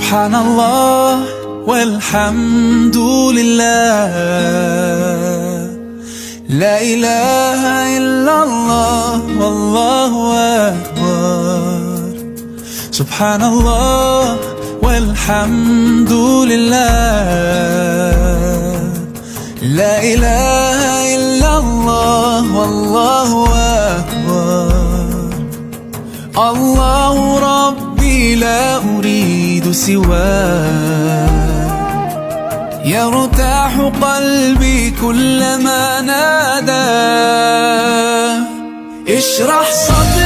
سبحان الله والحمد لله، لا إله إلا الله والله أكبر. سبحان الله والحمد لله، لا إله إلا الله والله أكبر. الله ربي لا أريد سواه، يرتاح قلبي كلما ناداه. اشرح صدري